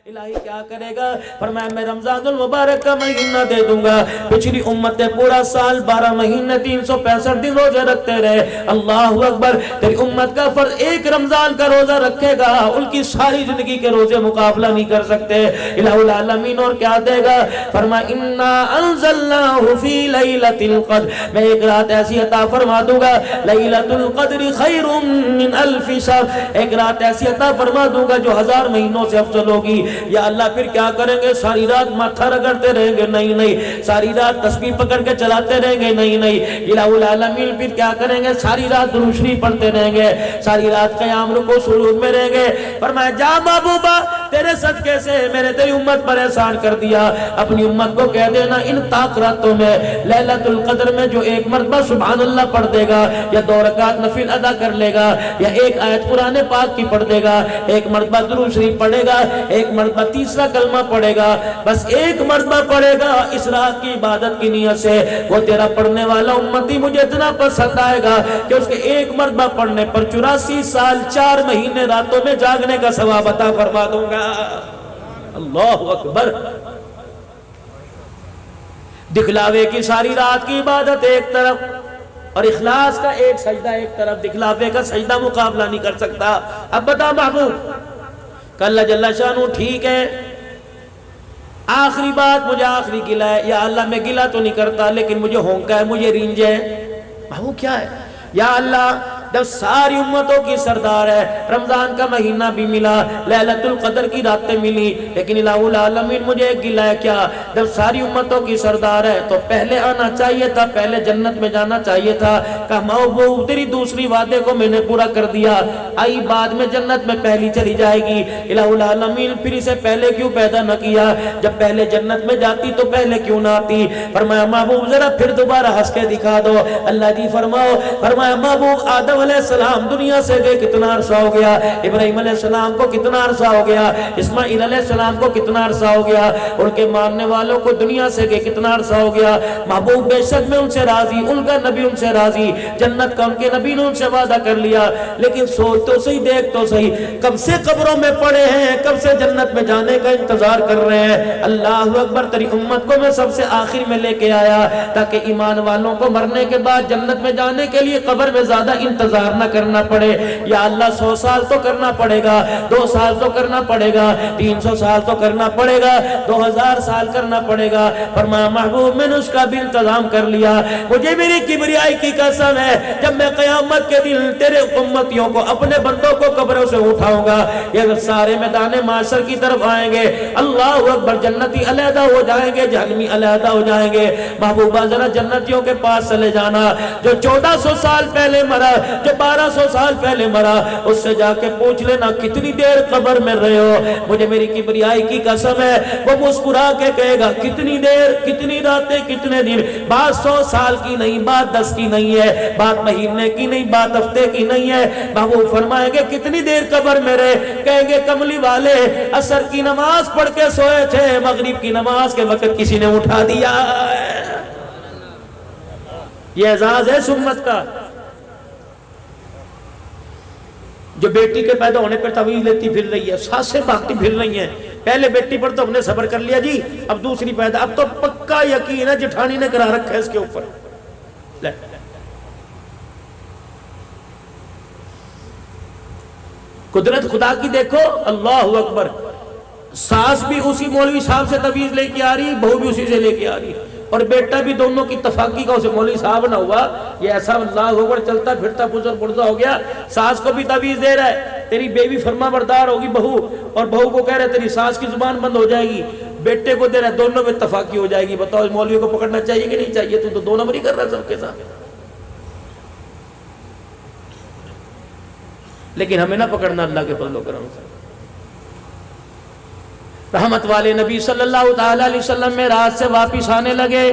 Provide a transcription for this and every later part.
الہی کیا کرے گا؟ فرمایا میں رمضان المبارک کا مہینہ دے دوں گا. پچھلی امتیں پورا سال 12 مہینے 365 دن روزے رکھتے رہے. اللہ اکبر. تیری امت کا فرض ایک رمضان کا روزہ رکھے گا, ان کی ساری زندگی کے روزے مقابلہ نہیں کر سکتے. الہ العالمین اور کیا دے گا؟ فرمایا انا انزلناہ فی لیلۃ القدر, میں ایک رات ایسی عطا فرما دوں گا, لیلۃ القدر خیر من الف شہر, ایک رات ایسی عطا فرما دوں گا جو 1000 مہینوں سے افضل ہوگی. یا اللہ پھر کیا کریں گے؟ ساری رات ماتھا رگڑتے رہیں گے؟ نہیں نہیں. ساری رات تسبیح پکڑ کے چلاتے رہیں گے؟ نہیں نہیں. الہ العالمین پھر کیا کریں گے؟ ساری رات درود شریف پڑھتے رہیں گے, ساری رات قیام رکوع سجود میں رہیں گے. فرمایا جا محبوبہ, تیرے صدقے سے میں نے تیری امت پر احسان کر دیا. اپنی امت کو کہہ دینا ان طاق راتوں میں لیلۃ القدر میں جو ایک مرتبہ سبحان اللہ پڑھ دے گا, یا 2 رکعت نفل ادا کر لے گا, یا ایک آیت قرآن پاک کی پڑھ دے گا, ایک مرتبہ درود شریف پڑھے گا, ایک مرتبہ تیسرا کلمہ پڑھے گا, بس ایک مرتبہ پڑھے گا اس رات کی عبادت کی نیت سے, وہ تیرا پڑھنے والا امتی مجھے اتنا پسند آئے گا کہ اس کے ایک مرتبہ پڑھنے پر 84 سال 4 مہینے راتوں میں جاگنے کا ثواب عطا فرما دوں گا. اللہ اکبر. دکھلاوے کی ساری رات کی عبادت ایک طرف اور اخلاص کا ایک سجدہ ایک طرف, دکھلاوے کا سجدہ مقابلہ نہیں کر سکتا. اب بتا محبوب, کہ اللہ جل شانہ ٹھیک ہے, آخری بات مجھے آخری گلہ ہے, یا اللہ میں گلہ تو نہیں کرتا لیکن مجھے ہونکا ہے, مجھے رینج ہے. محبوب کیا ہے؟ یا اللہ جب ساری امتوں کی سردار ہے, رمضان کا مہینہ بھی ملا, لیلۃ القدر کی راتیں ملی, لیکن الہ العالمین مجھے ایک گلہ ہے. کیا؟ جب ساری امتوں کی سردار ہے تو پہلے آنا چاہیے تھا, پہلے جنت میں جانا چاہیے تھا. کہا محبوب تیری دوسری وعدے کو میں نے پورا کر دیا, آئی بعد میں جنت میں پہلی چلی جائے گی. الہ العالمین پھر اسے پہلے کیوں پیدا نہ کیا؟ جب پہلے جنت میں جاتی تو پہلے کیوں نہ آتی؟ فرمایا محبوب ذرا پھر دوبارہ ہنس کے دکھا دو. اللہ جی فرماؤ. فرمایا محبوب آدم علیہ السلام دنیا سے گئے کتنا عرصہ ہو گیا, ابراہیم علیہ السلام کو کتنا عرصہ ہو گیا, اسماعیل علیہ السلام کو کتنا عرصہ ہو گیا, ان کے ماننے والوں کو دنیا سے گئے کتنا عرصہ ہو گیا. محبوب بے شک میں ان سے راضی, ان کا نبی ان سے راضی, جنت کا ان کے نبی نے ان سے وعدہ کر لیا, لیکن سوچ تو صحیح, دیکھ تو صحیح, کب سے قبروں میں پڑے ہیں, کب سے جنت میں جانے کا انتظار کر رہے ہیں. اللہ اکبر. تیری امت کو میں سب سے آخر میں لے کے آیا تاکہ ایمان والوں کو مرنے کے بعد جنت میں جانے کے لیے قبر میں زیادہ انتظار نہ کرنا پڑے. یا اللہ 100 سال تو کرنا پڑے گا, 2 سال تو کرنا پڑے گا, 300 سال تو کرنا پڑے گا, 2000 سال کرنا پڑے گا. فرمایا محبوب میں نے اس کا بھی انتظام کر لیا. مجھے میری کبریائی کی قسم ہے, جب میں قیامت کے دن تیرے امتیوں کو, اپنے بندوں کو قبروں سے اٹھاؤں گا, یہ سارے میدان معاشر کی طرف آئیں گے. اللہ اکبر. جنتی علیحدہ ہو جائیں گے, جہنمی علیحدہ ہو جائیں گے. محبوبہ ذرا جنتیوں کے پاس چلے جانا, جو 1400 سال پہلے مرا, جو 1200 سال پہلے مرا, اس سے جا کے پوچھ لینا کتنی دیر قبر میں رہے ہو. مجھے میری کبریائی کی قسم ہے, وہ مسکرا کے کہے گا کتنی دیر, کتنی راتیں, کتنے دن. بات 100 سال کی نہیں, بات 10 کی نہیں ہے, بات مہینے کی نہیں, بات ہفتے کی نہیں ہے. محبوب فرمائیں گے کتنی دیر قبر میں رہے؟ کہیں گے کملی والے عصر کی نماز پڑھ کے سوئے تھے, مغرب کی نماز کے وقت کسی نے اٹھا دیا. یہ اعزاز ہے اس امت کا. جو بیٹی کے پیدا ہونے پر تعویذ لیتی پھر رہی ہے, سانسیں بھاگتی پھر رہی ہیں, پہلے بیٹی پر تو ہم نے صبر کر لیا جی, اب دوسری پیدا, اب تو پکا یقین ہے جٹھانی نے کرا رکھا ہے اس کے اوپر. قدرت خدا کی دیکھو. اللہ اکبر. ساس بھی اسی مولوی صاحب سے تعویذ لے کے آ رہی, بہو بھی اسی سے لے کے آ رہی, اور بیٹا بھی دونوں کی اتفاقی کا اسے مولوی صاحب نہ ہوا. یہ ایسا اللہ اکبر چلتا پھرتا پزر پرزا ہو گیا. ساس کو بھی تعویذ دے رہا ہے, تیری بیوی فرما بردار ہوگی بہو, اور بہو کو کہہ رہے تیری ساس کی زبان بند ہو جائے گی. بیٹے کو دے رہا ہے, دونوں میں اتفاقی ہو جائے گی. بتاؤ اس مولوی کو پکڑنا چاہیے کہ نہیں چاہیے؟ تو 2 نمبر ہی کر رہا ہے سب کے ساتھ. لیکن ہمیں نہ پکڑنا اللہ کے فضل و کرم سے. رحمت والے نبی صلی اللہ تعالی علیہ وسلم میں رات سے واپس آنے لگے.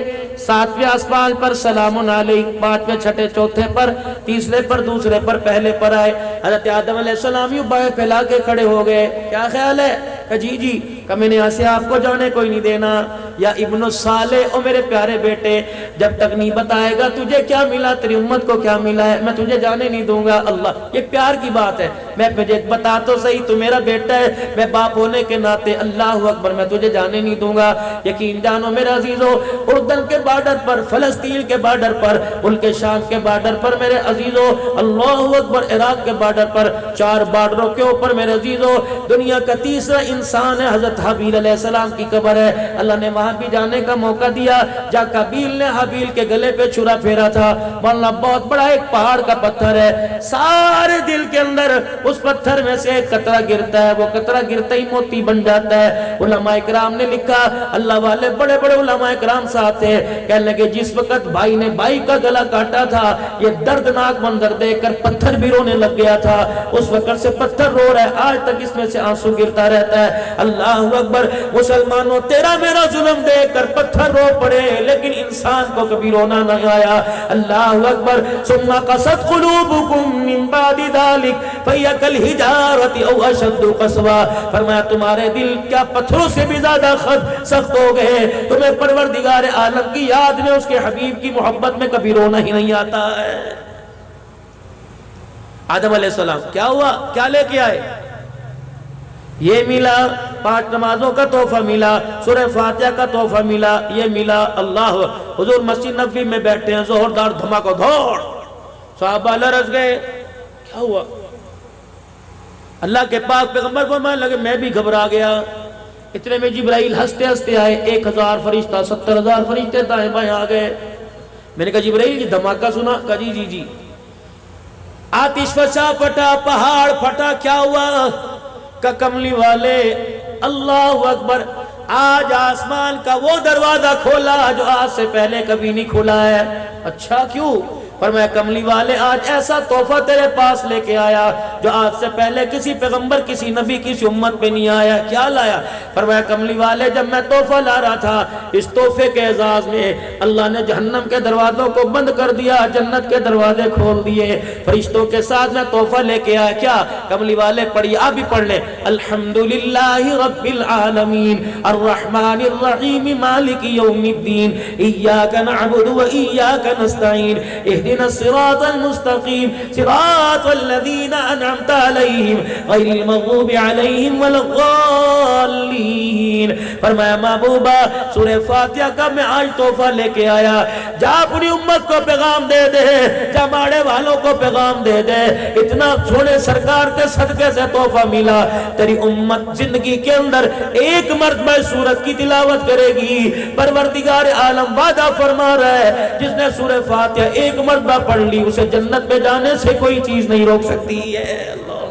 7ویں آسمان پر سلام علیک, 5ویں چھٹے چوتھے پر, تیسرے پر دوسرے پر, پہلے پر آئے. حضرت آدم علیہ السلام یوں بائیں پھیلا کے کھڑے ہو گئے. کیا خیال ہے؟ کہ جی جی کہ میں نے یہاں سے آپ کو جانے کوئی نہیں دینا. یا ابن الصالح، او میرے پیارے بیٹے، جب تک نہیں بتائے گا تجھے کیا ملا، تیری امت کو کیا ملا ہے، میں تجھے جانے نہیں دوں گا. اللہ، یہ پیار کی بات ہے. میں تجھے بتا تو صحیح، تو میرا بیٹا ہے، میں باپ ہونے کے ناطے اللہ اکبر میں تجھے جانے نہیں دوں گا. یقین جانو میرے عزیزو، اردن کے بارڈر پر، فلسطین کے بارڈر پر، ملک شام کے بارڈر پر میرے عزیزو، اللہ اکبر، عراق کے بارڈر پر، 4 بارڈروں کے اوپر میرے عزیزو دنیا کا تیسرا انسان ہے حضرت حابیل علیہ السلام کی قبر ہے. اللہ نے وہاں بھی جانے کا موقع دیا. جا قابیل نے حابیل کے گلے پہ چھرا پھیرا تھا. مولانا بہت بڑا ایک پہاڑ کا پتھر ہے، سارے دل کے اندر اس پتھر میں سے ایک قطرہ گرتا ہے، وہ قطرہ گرتا ہی موتی بن جاتا ہے. علماء اکرام نے لکھا، اللہ والے بڑے بڑے علماء اکرام ساتھ تھے، کہنے لگے جس وقت بھائی نے بھائی کا گلا کاٹا تھا، یہ دردناک منظر دیکھ کر پتھر بھی رونے لگ گیا تھا. اس وقت سے پتھر رو رہا ہے، آج تک اس میں سے آنسو گرتا رہتا ہے. اللہ اکبر. مسلمانوں، تیرا میرا ظلم دیکھ کر پتھر رو پڑے، لیکن انسان کو کبھی رونا نہ آیا. اللہ اکبر. ثم قست قلوبکم من بعد ذلك فهي كالحجارة او اشد قسوا. فرمایا تمہارے دل کیا پتھروں سے بھی زیادہ سخت ہو گئے، تمہیں پروردگار عالم کی یاد میں، اس کے حبیب کی محبت میں کبھی رونا ہی نہیں آتا ہے. آدم علیہ السلام کیا ہوا، کیا لے کے آئے؟ یہ ملا، 5 نمازوں کا تحفہ ملا، سورہ فاتحہ کا تحفہ ملا، یہ ملا. اللہ، حضور مسجد نبوی میں بیٹھے ہیں، زوردار دھماکہ دھوڑ، صحابہ لرز گئے. کیا ہوا؟ اللہ کے پاک پیغمبر کو میں لگے، میں بھی گھبرا گیا. اتنے میں جبرائیل ہنستے ہنستے آئے، 1000 فرشتہ، 70,000 فرشتے دائیں بائیں آ گئے. میں نے کہا جبرائیل یہ دھماکہ سنا؟ کہا جی جی جی. آتش فشا پھٹا، پہاڑ پھٹا. کیا ہوا؟ کہ کملی والے، اللہ اکبر، آج آسمان کا وہ دروازہ کھولا جو آج سے پہلے کبھی نہیں کھولا ہے. اچھا کیوں؟ فرمایا کملی والے آج ایسا تحفہ تیرے پاس لے کے آیا جو آج سے پہلے کسی پیغمبر، کسی نبی، کسی امت پہ نہیں آیا. کیا لایا؟ فرمایا کملی والے جب میں تحفہ لا رہا تھا، اس تحفے کے اعزاز میں اللہ نے جہنم کے دروازوں کو بند کر دیا، جنت کے دروازے کھول دیے. فرشتوں کے ساتھ میں تحفہ لے کے آیا. کیا؟ کملی والے پڑھیے، آپ بھی پڑھ لیں. الحمدللہ رب العالمین الرحمن الرحیم مالک یوم الدین ایاک نعبد و ایاک نستعین اهدنا الصراط المستقیم صراط الذین انعمت علیہم غیر المغضوب علیہم ولا الضالین. فرمایا محبوبہ سورہ فاتحہ کا میں آج تحفہ لے کے آیا. جا اپنی امت کو پیغام دے دے، جا ماڑے والوں کو پیغام دے دے، اتنا سونے سرکار کے صدقے سے تحفہ ملا. تیری امت زندگی کے اندر ایک مرتبہ سورت کی تلاوت کرے گی. پروردگار عالم وعدہ فرما رہا ہے، جس نے سورہ فاتحہ ایک مرتبہ پڑھ لی، اسے جنت میں جانے سے کوئی چیز نہیں روک سکتی ہے. اللہ،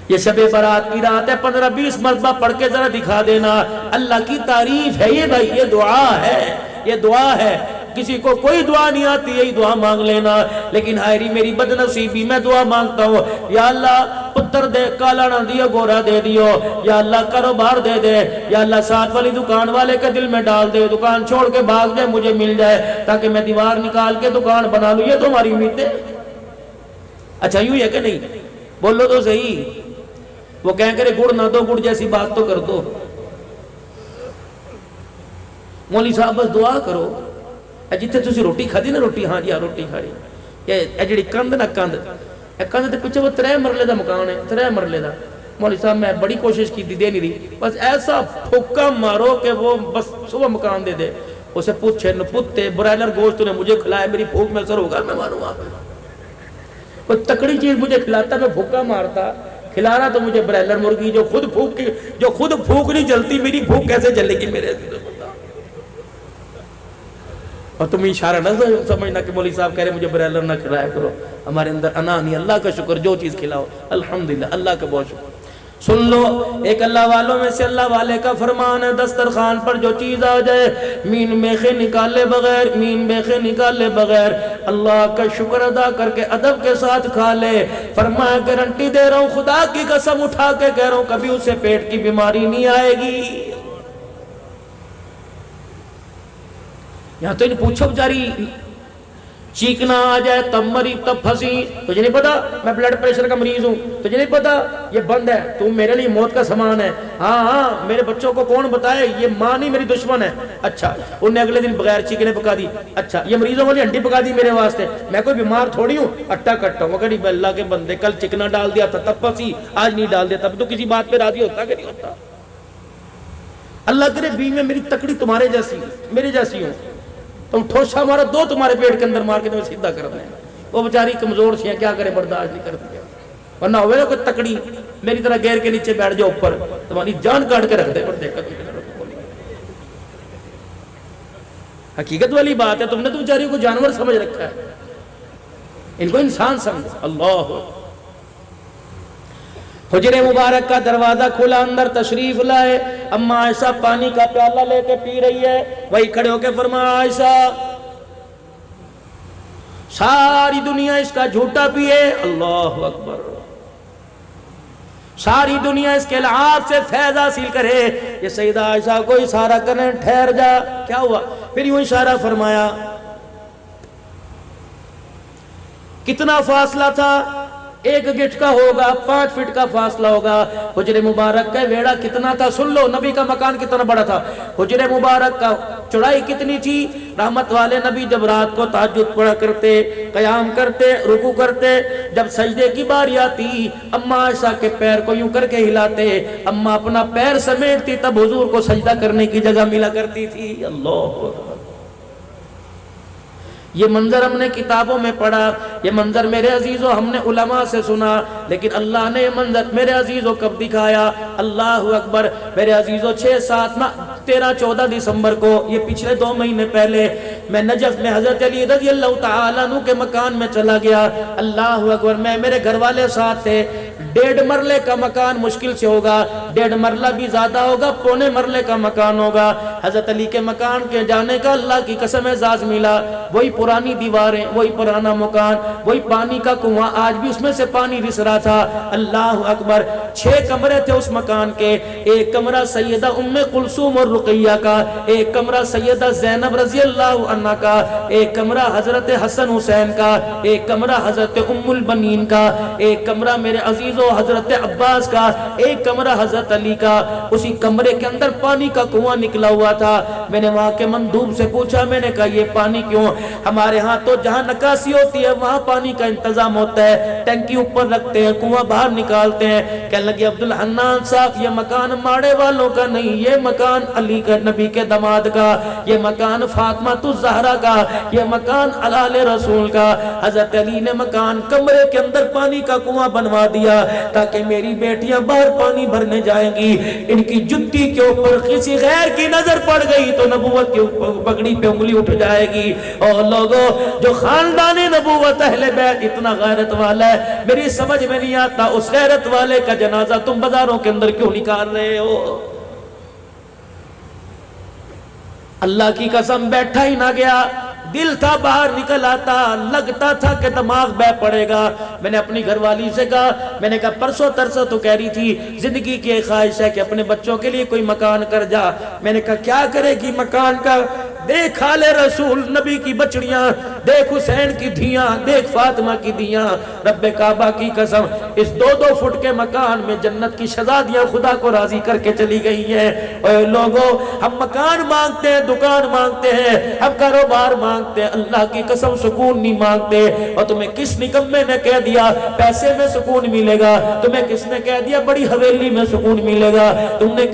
یہ شب برات کی رات ہے، 15-20 مرتبہ پڑھ کے ذرا دکھا دینا. اللہ کی تعریف ہے یہ بھائی، یہ دعا ہے، یہ دعا ہے. کسی کو کوئی دعا نہیں آتی، یہی دعا مانگ لینا. لیکن ہائری میری بدنصیبی، میں دعا مانگتا ہوں یا اللہ پتر دے، کالا نہ دیو، گورا دے دیو. یا اللہ کاروبار دے دے. یا اللہ ساتھ والی دکان والے کے دل میں ڈال دے، دکان چھوڑ کے بھاگ جائے، مجھے مل جائے تاکہ میں دیوار نکال کے دکان بنا لوں. یہ تو ہماری امید ہے. اچھا یوں ہے کہ نہیں؟ بولو تو صحیح. وہ کہیں کرے گڑ نہ دو، گڑ جیسی بات تو کر دو. مولوی صاحب بس دعا کرو. جتنے تسی روٹی کھا دی نا، روٹی، ہاں جی ہاں روٹی کھا دی. یہ جڑی کند نا، کند دے پیچھے وہ 3 مرلے دا مکان ہے، 3 مرلے دا. مولوی صاحب میں بڑی کوشش کی تھی، دے نہیں رہی. بس ایسا پھکا مارو کہ وہ بس صبح مکان دے دے. اسے پوچھے نپتے برائلر گوشت نے مجھے کھلایا، میری بھوک میں اثر ہوگا، میں مانوں آپ. کوئی تکڑی چیز مجھے کھلاتا، میں بھوکا مارتا. کھلا رہا تو مجھے برائلر مرغی جو خود بھوک نہیں جلتی، میری بھوک کیسے جلے گی میرے. اور تم اشارہ نہ سمجھنا کہ مولوی صاحب کہہ رہے مجھے برائلر نہ کھلایا کرو. ہمارے اندر انا نہیں. اللہ کا شکر، جو چیز کھلاؤ الحمدللہ، اللہ کا بہت شکر. سن لو، ایک اللہ والوں میں سے اللہ والے کا فرمان ہے، دسترخوان پر جو چیز آ جائے، مین میخے نکالے بغیر اللہ کا شکر ادا کر کے ادب کے ساتھ کھا لے. فرمایا گارنٹی دے رہا ہوں، خدا کی قسم اٹھا کے کہہ رہا ہوں، کبھی اسے پیٹ کی بیماری نہیں آئے گی. یہاں تو ان پوچھو بیچاری چیخنا آ جائے تب مری تب پھنسی. تجھے نہیں پتا میں بلڈ پریشر کا مریض ہوں؟ تجھے نہیں پتا یہ بند ہے، تو میرے لیے موت کا سامان ہے. ہاں میرے بچوں کو کون بتائے یہ ماں نہیں میری دشمن ہے. اچھا انہوں نے اگلے دن بغیر چیکنے پکا دی. اچھا یہ مریضوں والی ہڈی پکا دی میرے واسطے، میں کوئی بیمار تھوڑی ہوں اٹا کٹا ہوں. اگر اللہ کے بندے کل چکنا ڈال دیا تھا تب پھنسی، آج نہیں ڈال دیا تب تو کسی بات پہ راضی ہوتا کہ نہیں ہوتا. اللہ کرے بیوی میں میری تکڑی تمہارے جیسی میرے جیسی ہوں، تم ٹھوسا مارا دو تمہارے پیٹ کے اندر مار کے تمہیں سیدھا کر دیں. وہ بیچاری کمزور سی ہیں کیا کرے، برداشت نہیں کرتی ہے. ورنہ ہوئے نا کوئی تکڑی میری طرح گیر کے نیچے بیٹھ جاؤ اوپر، تمہاری جان کاٹ کے رکھ دے. پر دیکھا حقیقت والی بات ہے، تم نے تو بیچاری کو جانور سمجھ رکھا ہے، ان کو انسان سمجھ. اللہ حجر مبارک کا دروازہ کھلا، اندر تشریف لائے. اما عائشہ پانی کا پیالہ لے کے پی رہی ہے. وہی کھڑے ہو کے فرمایا عائشہ ساری دنیا اس کا جھوٹا پیے. اللہ اکبر. ساری دنیا اس کے لعاب سے فیض حاصل کرے. یہ سیدہ عائشہ کو اشارہ کریں ٹھہر جا. کیا ہوا؟ پھر یوں اشارہ فرمایا. کتنا فاصلہ تھا؟ 1 گٹ کا ہوگا، 5 فٹ کا فاصلہ ہوگا. حجر مبارک کا ویڑا کتنا تھا سن لو، نبی کا مکان کتنا بڑا تھا. حجر مبارک کا چوڑائی کتنی تھی؟ رحمت والے نبی جب رات کو تہجد پڑھا کرتے، قیام کرتے، رکوع کرتے، جب سجدے کی باری آتی اما عائشہ کے پیر کو یوں کر کے ہلاتے، اما اپنا پیر سمیٹتی، تب حضور کو سجدہ کرنے کی جگہ ملا کرتی تھی. اللہ یہ منظر ہم نے کتابوں میں پڑھا، یہ منظر میرے عزیزو ہم نے علماء سے سنا، لیکن اللہ نے یہ منظر میرے عزیزو کب دکھایا؟ اللہ اکبر. میرے عزیزو 13-14 دسمبر کو، یہ پچھلے 2 مہینے پہلے، میں نجف میں حضرت علی رضی اللہ تعالیٰ عنہ کے مکان میں چلا گیا. اللہ اکبر. میں میرے گھر والے ساتھ تھے. 1.5 مرلے کا مکان مشکل سے ہوگا، 1.5 مرلہ بھی زیادہ ہوگا، 1.25 مرلے کا مکان ہوگا. حضرت علی کے مکان کے جانے کا اللہ کی قسم اعزاز ملا. وہی پرانی دیواریں، وہی پرانا مکان، وہی پانی کا کنواں، آج بھی اس میں سے پانی رس رہا تھا. اللہ اکبر. 6 کمرے تھے اس مکان کے. ایک کمرہ سیدہ ام کلثوم اور رقیہ کا، ایک کمرہ سیدہ زینب رضی اللہ عنہ کا، ایک کمرہ حضرت حسن حسین کا، ایک کمرہ حضرت ام البنین کا، ایک کمرہ میرے عزیزو حضرت عباس کا، ایک کمرہ حضرت علی کا. اسی کمرے کے اندر پانی کا کنواں نکلا ہوا تھا. میں نے وہاں کے مندوب سے پوچھا، میں نے کہا یہ پانی کیوں؟ ہمارے ہاں تو جہاں نکاسی ہوتی ہے وہاں پانی کا انتظام ہوتا ہے، ٹینکی اوپر رکھتے ہیں، کنواں باہر نکالتے ہیں. کہنے لگے عبدالحنان صاحب یہ مکان ماڑے والوں کا نہیں، یہ مکان علی کا نبی کے داماد کا، یہ مکان فاطمہ الزہرا کا، یہ مکان آل رسول کا. حضرت علی نے مکان کمرے کے اندر پانی کا کنواں بنوا دیا تاکہ میری بیٹیاں باہر پانی بھرنے جائیں گی، ان کی جتی کے اوپر کسی غیر کی نظر پڑ گئی تو نبوت کی پگڑی پہ انگلی اٹھ جائے گی. اور لوگوں جو خاندان نبوت اہل بیت اتنا غیرت والا ہے، میری سمجھ میں نہیں آتا اس غیرت والے کا جنازہ تم بازاروں کے اندر کیوں نکال رہے ہو؟ اللہ کی قسم بیٹھا ہی نہ گیا، دل تھا باہر نکل آتا، لگتا تھا کہ دماغ بہ پڑے گا. میں نے اپنی گھر والی سے کہا، میں نے کہا پرسوں ترسوں تو کہہ رہی تھی زندگی کی ایک خواہش ہے کہ اپنے بچوں کے لیے کوئی مکان کر جا. میں نے کہا کیا کرے گی مکان کا؟ دیکھ آل رسول نبی کی بچڑیاں، دیکھ حسین کی دھیاں، دیکھ فاطمہ کی دھیاں. رب کعبہ کی قسم اس 2-2 فٹ کے مکان میں جنت کی شہزادیاں خدا کو راضی کر کے چلی گئی ہیں. اے لوگوں ہم مکان مانگتے ہیں، دکان مانگتے ہیں، ہم کاروبار مانگتے ہیں، اللہ کی قسم سکون نہیں مانگتے. اور تمہیں کس نکمے نے کہہ دیا پیسے میں سکون ملے گا؟ تمہیں کس نے کہہ دیا بڑی حویلی میں سکون ملے گا؟ تمہیں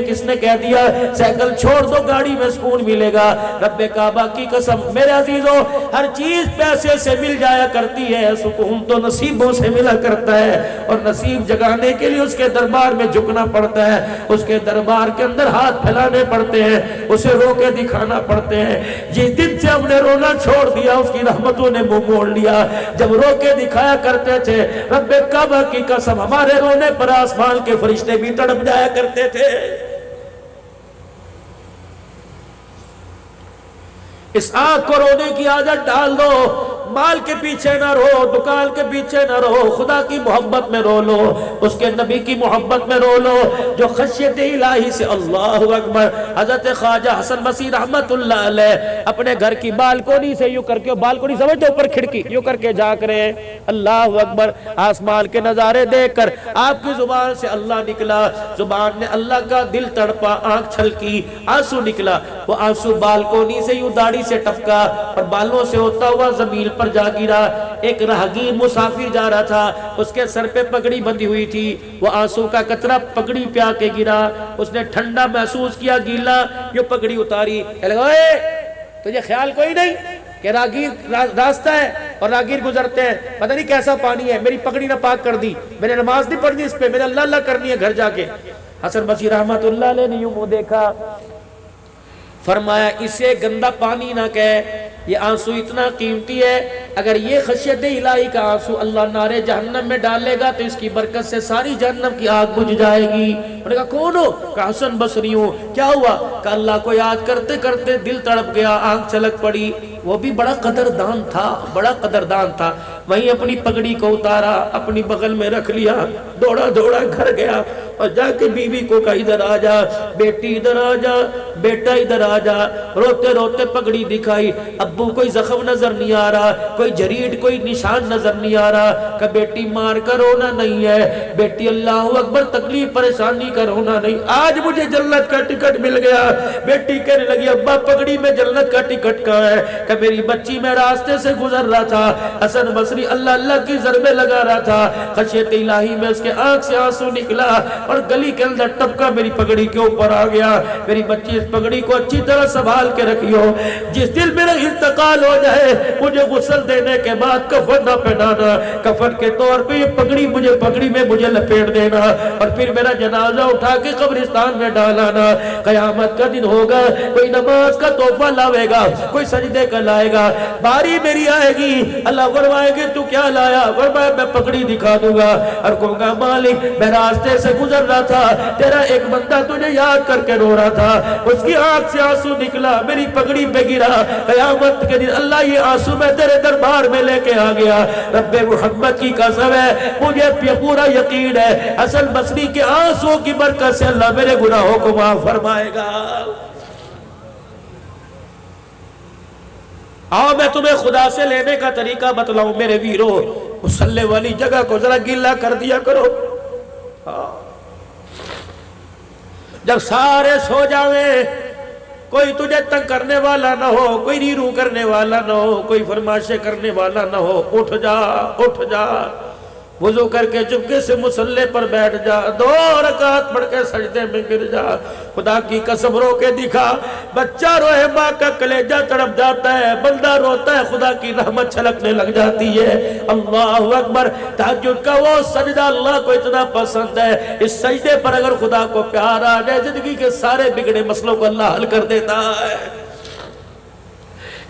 کس نے کہہ دیا سائیکل چھوڑ دو گاڑی میں سکون ملے گا؟ رب کعبہ کی قسم میرے عزیزوں ہر چیز پیسے سے مل جایا کرتی ہے، سکون تو نصیبوں سے ملا کرتا ہے. اور نصیب جگانے کے لیے اس کے دربار میں جھکنا پڑتا ہے، اس کے دربار کے اندر ہاتھ پھیلانے پڑتے ہیں، اسے رو کے دکھانا پڑتے ہیں. جس دن سے ہم نے رونا چھوڑ دیا اس کی رحمتوں نے منہ موڑ لیا. جب رو کے دکھایا کرتے تھے رب کعبہ کی قسم ہمارے رونے پر آسمان کے فرشتے بھی تڑپ جایا کرتے تھے. اس آنکھ کو رونے کی عادت ڈال دو، مال کے پیچھے نہ رو، دکان کے پیچھے نہ رو، خدا کی محبت میں رو لو، اس کے نبی کی محبت میں رو لو، جو خشیت الہی سے اللہ اکبر۔ حضرت خواجہ حسن بصری رحمت اللہ علیہ اپنے گھر کی بالکونی سے یوں کر کے، بالکونی سمجھتے اوپر کھڑکی، یوں کر کے جھانک رہے ہیں، اللہ اکبر، آسمان کے نظارے دیکھ کر آپ کی زبان سے اللہ نکلا، زبان نے اللہ کا، دل تڑپا، آنکھ چھلکی، آنسو نکلا، وہ آنسو بالکونی سے یوں داڑھی سے ٹپکا اور بالوں سے ہوتا ہوا زمین پر جا گرا۔ ایک راہگیر مسافر جا رہا تھا، اس کے سر پہ پگڑی بندھی ہوئی تھی، وہ آنسو کا قطرہ پگڑی پہ آ کے گرا، اس نے ٹھنڈا محسوس کیا، گیلا، یہ پگڑی اتاری، کہنے لگا اے تجھے خیال کوئی نہیں کہ راہگیر راستہ ہے اور راہگیر گزرتے ہیں، پتہ نہیں کیسا پانی ہے، میری پگڑی نہ پاک کر دی، میں نے نماز نہیں پڑھنی اس پہ، میں نے اللہ اللہ کرنی ہے گھر جا کے۔ حسن بصری رحمت اللہ علیہ نے یوں منہ دیکھا، فرمایا اسے گندا پانی نہ کہے، یہ آنسو اتنا قیمتی ہے، اگر یہ خشیت الہی کا آنسو اللہ نارے جہنم میں ڈالے گا تو اس کی برکت سے ساری جہنم کی آگ بجھ جائے گی۔ انہوں نے کہا کون ہو؟ کہا حسن بصری ہوں۔ کیا ہوا؟ کہ اللہ کو یاد کرتے کرتے دل تڑپ گیا، آنکھ چھلک پڑی۔ وہ بھی بڑا قدردان تھا، بڑا قدردان تھا، وہیں اپنی پگڑی کو اتارا، اپنی بغل میں رکھ لیا، دوڑا دوڑا گھر گیا اور جا کے بیوی کو کہا ادھر آ جا، بیٹی ادھر آ جا، بیٹا ادھر آ جا، روتے روتے پگڑی دکھائی، ابو کوئی زخم نظر نہیں آ رہا، کوئی جریڈ، کوئی نشان نظر نہیں آ رہا، کہ بیٹی مار کر رونا نہیں ہے، بیٹی اللہ اکبر تکلیف پریشانی کا رونا نہیں، آج مجھے جنت کا ٹکٹ مل گیا۔ بیٹی کہنے لگی ابا پگڑی میں جنت کا ٹکٹ کہاں ہے؟ کہ میری بچی میں راستے سے گزر رہا تھا، حسن بصری اللہ اللہ کی ضربیں لگا رہا تھا، خشیت الہی میں اس کے آنکھ سے آنسو نکلا اور گلی کے اندر ٹپکا میری پگڑی کے اوپر آ گیا۔ میری بچی اس پگڑی کو اچھی طرح سنبھال کے رکھیو، جس دل میرا انتقال ہو جائے مجھے غسل دینے کے بعد کفن نہ پہنانا، کفن کے طور پہ یہ پگڑی مجھے پگڑی میں مجھے لپیٹ دینا اور پھر میرا جنازہ اٹھا کے قبرستان میں ڈالانا۔ قیامت کا دن ہوگا، کوئی نماز کا تحفہ لاوے گا، کوئی سجدے کا لائے گا، باری میری آئے گی، اللہ فرمائے گے تو کیا لایا؟ فرمایا میں پگڑی دکھا دوں گا اور کہوں گا مالک میں راستے سے گزر رہا تھا، تیرا ایک بندہ تجھے یاد کر کے رو رہا تھا، اس کی آنکھ سے آنسو نکلا، میری پگڑی پہ گرا، قیامت کے دن اللہ یہ آنسو میں تیرے دربار میں لے کے آ گیا۔ رب محمد کی قسم ہے مجھے پورا یقین ہے حسن بصری کے آنسو کی برکت سے اللہ میرے گناہوں کو معاف فرمائے گا۔ آؤ میں تمہیں خدا سے لینے کا طریقہ بتلاؤں میرے ویرو، مصلی والی جگہ کو ذرا گیلا کر دیا کرو، جب سارے سو جاویں، کوئی تجھے تنگ کرنے والا نہ ہو، کوئی ریرو کرنے والا نہ ہو، کوئی فرمائشیں کرنے والا نہ ہو، اٹھ جا اٹھ جا، وضو کر کے چپکے سے مصلی پر بیٹھ جا، 2 رکعت پڑھ کے سجدے میں گر جا، خدا کی قسم رو کے دکھا، بچہ روئے ماں کا کلیجہ تڑپ جاتا ہے، بندہ روتا ہے خدا کی رحمت چھلکنے لگ جاتی ہے۔ اللہ اکبر، تہجد کا وہ سجدہ اللہ کو اتنا پسند ہے، اس سجدے پر اگر خدا کو پیار آ جائے زندگی کے سارے بگڑے مسئلوں کو اللہ حل کر دیتا ہے۔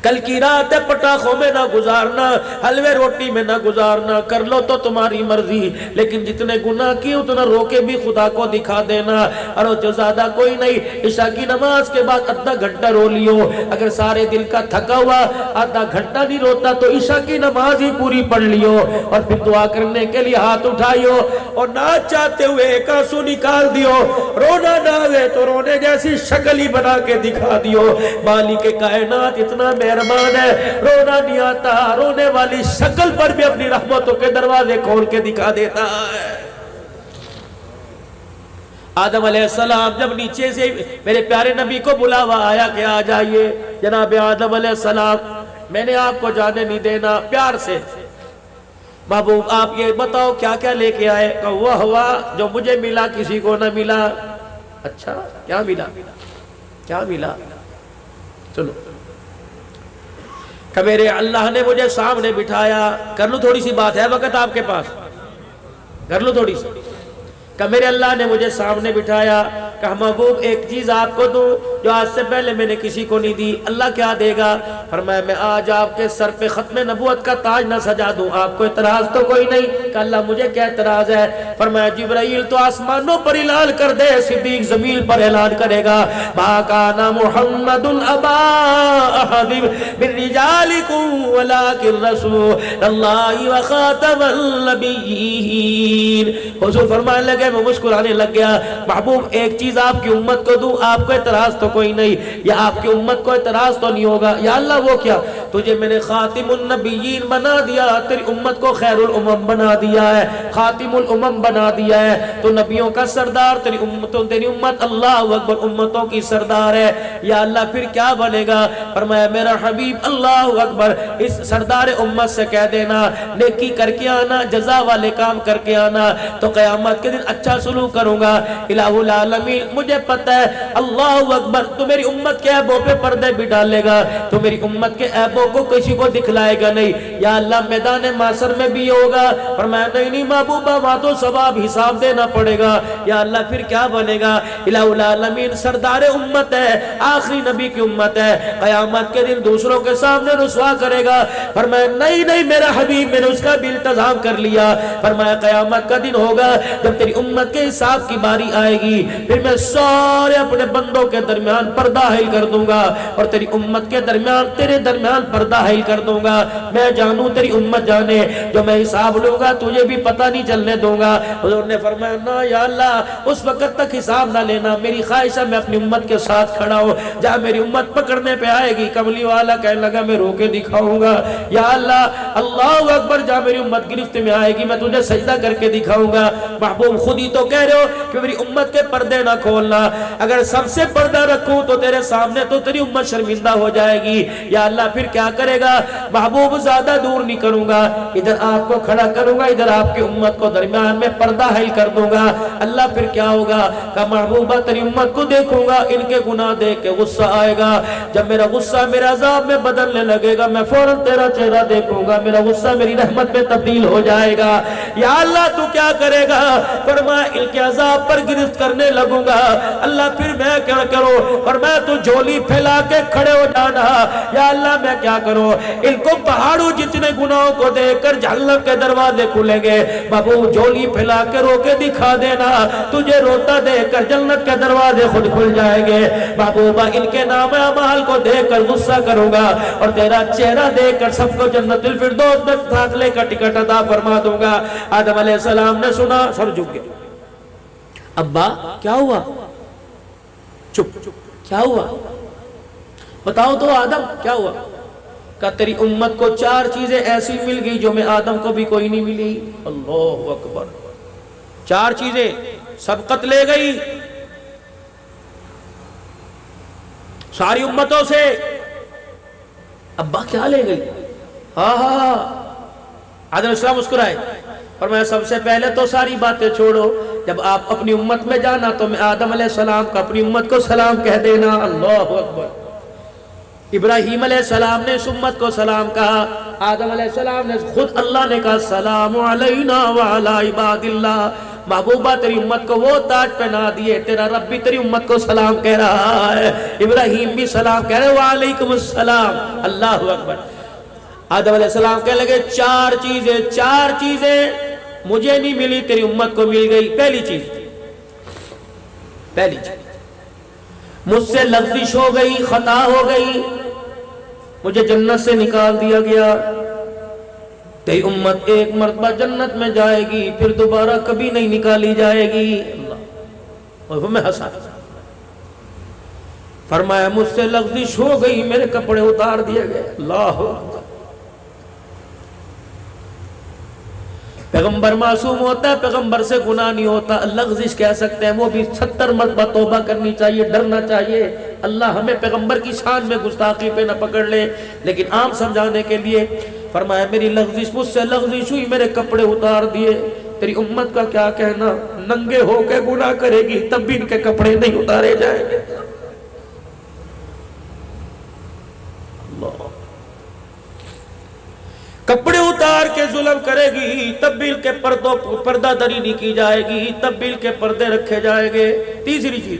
کل کی رات پٹاخوں میں نہ گزارنا، حلوے روٹی میں نہ گزارنا، کر لو تو تمہاری مرضی، لیکن جتنے گناہ کی اتنا رو کے بھی خدا کو دکھا دینا۔ اور جو زیادہ کوئی نہیں، عشاء کی نماز کے بعد آدھا گھنٹہ رو لیو، اگر سارے دل کا تھکا ہوا آدھا گھنٹہ نہیں روتا تو عشاء کی نماز ہی پوری پڑھ لیو، اور پھر دعا کرنے کے لیے ہاتھ اٹھائیو اور نہ چاہتے ہوئے ایک آنسو نکال دیو، رونا نہ آئے تو رونے جیسی شکل ہی بنا کے دکھا دیو۔ مالک کائنات اتنا مہربان ہے، رونا نہیں آتا، رونے والی شکل پر بھی اپنی رحمتوں کے دروازے کھول کے دکھا دیتا ہے۔ آدم علیہ السلام جب نیچے سے میرے پیارے نبی کو بلاوا آیا کہ آ جائیے، جناب آدم علیہ السلام میں نے آپ کو جانے نہیں دینا، پیار سے محبوب آپ یہ بتاؤ کیا کیا لے کے آئے؟ کہ وہ ہوا جو مجھے ملا کسی کو نہ ملا۔ اچھا کیا ملا؟ کیا ملا؟ چلو کہ میرے اللہ نے مجھے سامنے بٹھایا، کر لوں تھوڑی سی بات ہے وقت آپ کے پاس، کر لوں تھوڑی سی، کہ میرے اللہ نے مجھے سامنے بٹھایا کہا محبوب ایک چیز آپ کو دوں جو آج سے پہلے میں نے کسی کو نہیں دی. اللہ کیا دے گا؟ فرمایا میں آج آپ کے سر پہ ختم نبوت کا تاج نہ سجا دوں, آپ کو اعتراض تو کوئی نہیں؟ کہ اللہ مجھے کیا اعتراض ہے؟ فرمایا جبرائیل تو آسمانوں پر اعلان کر دے, صدیق زمین پر اعلان کرے گا, ما کان محمد ابا احد من رجالکم ولکن رسول اللہ وخاتم النبیین. حضور فرمانے لگے, میں مسکرانے لگ گیا, محبوب ایک چیز آپ کی امت کو دوں, آپ کو اعتراض تو کوئی نہیں, یا آپ کی امت کو اعتراض تو نہیں ہوگا؟ یا اللہ وہ کیا؟ تجھے میں نے خاتم النبیین بنا دیا, تیری امت کو خیر الامم بنا دیا ہے, خاتم الامم بنا دیا ہے, تو نبیوں کا سردار, تیری امت اللہ اکبر امتوں کی سردار ہے. یا اللہ پھر کیا بنے گا؟ فرمایا میرا حبیب اللہ اکبر اس سردار امت سے کہہ دینا نیکی کر کے آنا, جزا والے کام کر کے آنا, تو قیامت کے دن اچھا سلوک کروں گا. الہ العالمین مجھے پتہ ہے اللہ اکبر تو میری امت کے عیبوں پہ پردے بھی ڈالے گا, تو میری امت کے عیبوں کو کسی کو دکھلائے گا نہیں. یا اللہ میدان معاشر میں بھی ہوگا. فرمایا نہیں محبوبہ وہاں تو ثواب حساب دینا پڑے گا. یا اللہ پھر کیا بنے گا؟ الہ العالمین سردار امت ہے, آخری نبی کی امت ہے, قیامت کے دن دوسروں کے سامنے رسوا کرے گا. فرمایا نہیں میرا حبیب میں نے اس کا بھی التزام کر لیا. فرمایا قیامت کا دن ہوگا جب تیری امت کے حساب کی باری آئے گی, پھر میں سارے اپنے بندوں کے درمیان پردہ حائل کر دوں گا, اور تیری امت کے درمیان تیرے درمیان پردہ حائل کر دوں گا. میں جانوں تیری امت جانے, جو میں حساب لوں گا تجھے بھی پتہ نہیں چلنے دوں گا. حضور نے فرمایا نا یا اللہ اس وقت تک حساب نہ لینا, میری خواہش ہے میں اپنی امت کے ساتھ کھڑا ہوں, جہاں میری امت پکڑنے پہ آئے گی. کملی والا کہنے لگا میں رو کے دکھاؤں گا. یا اللہ اللہ اکبر جہاں میری امت گرفت میں آئے گی میں تجھے سجدہ کر کے دکھاؤں گا. محبوب خود ہی تو کہہ رہے ہو کہ میری امت کے پردے نہ کھولنا, اگر سب سے پردہ رکھوں تو تیرے سامنے تو تیری امت شرمندہ ہو جائے گی. یا اللہ پھر کیا کرے گا؟ محبوب زیادہ دور نہیں کروں گا, ادھر آپ کو کھڑا کروں گا, ادھر آپ کی امت کو درمیان میں پردہ حائل کر دوں گا. اللہ پھر کیا ہوگا؟ کہ محبوبہ تیری امت کو دیکھوں گا, ان کے گناہ دیکھ کے غصہ آئے گا, جب میرا غصہ میرا عذاب میں بدلنے لگے گا میں فوراً تیرا چہرہ دیکھوں گا, میرا غصہ میری رحمت میں تبدیل ہو جائے گا. یا اللہ تو کیا کرے گا؟ فرمایا ان کے عذاب پر گرفت کرنے لگوں گا. اللہ پھر میں کیا کروں؟ فرمایا تو جھولی پھیلا کے کھڑے ہو جانا. یا اللہ میں کیا کروں؟ ان کو پہاڑوں جتنے گناہوں کو دیکھ کر جہنم کے دروازے کھلیں گے. بابو جھولی پھیلا کے رو کے دکھا دینا, تجھے روتا دیکھ کر جنت کے دروازے خود کھل جائیں گے. محبوبہ ان کے نام اعمال کو دیکھ کر غصہ کروں گا, اور تیرا چہرہ دیکھ کر سب کو جنت الفردوس میں داخلے کا ٹکٹ عطا فرما دوں گا. آدم علیہ السلام نے سنا, سر جھک گیا. ابا کیا ہوا؟ چپ, کیا ہوا بتاؤ تو آدم کیا ہوا؟ کہ تیری امت کو 4 چیزیں ایسی مل گئی جو میں آدم کو بھی کوئی نہیں ملی. اللہ اکبر, 4 چیزیں سبقت لے گئی ساری امتوں سے. ابا کیا لے گئی؟ ہاں آدم السلام مسکرائے, اور میں سب سے پہلے تو ساری باتیں چھوڑو, جب آپ اپنی امت میں جانا تو میں آدم علیہ السلام کا اپنی امت کو سلام کہہ دینا. اللہ اکبر. ابراہیم علیہ السلام نے اس امت کو سلام کہا, آدم علیہ السلام نے خود اللہ نے کہا سلام علینا وعلی عباد اللہ. محبوبہ تیری امت کو وہ تاج پہنا دیے, تیرا رب بھی تیری امت کو سلام کہہ رہا ہے, ابراہیم بھی سلام کہہ رہے وعلیکم السلام. اللہ اکبر. آدم علیہ السلام کہنے لگے 4 چیزیں مجھے نہیں ملی تیری امت کو مل گئی. پہلی چیز مجھ سے لغزش ہو گئی, خطا ہو گئی, مجھے جنت سے نکال دیا گیا. تیری امت ایک مرتبہ جنت میں جائے گی, پھر دوبارہ کبھی نہیں نکالی جائے گی. اللہ, اور میں ہنسا. فرمایا مجھ سے لغزش ہو گئی, میرے کپڑے اتار دیے گئے. اللہ, پیغمبر معصوم ہوتا ہے, پیغمبر سے گناہ نہیں ہوتا. لغزش کہہ سکتے ہیں, وہ بھی 70 مرتبہ توبہ کرنی چاہیے, ڈرنا چاہیے. اللہ ہمیں پیغمبر کی شان میں گستاخی پہ نہ پکڑ لے. لیکن عام سمجھانے کے لیے فرمایا میری لغزش, مجھ سے لغزش ہوئی, میرے کپڑے اتار دیے. تیری امت کا کیا کہنا؟ ننگے ہو کے گناہ کرے گی تب بھی ان کے کپڑے نہیں اتارے جائیں گے. کپڑے اتار کے ظلم کرے گی تب بھی ان کے پردہ دری نہیں کی جائے گی، تب بھی ان کے پردے رکھے جائیں گے۔ تیسری چیز،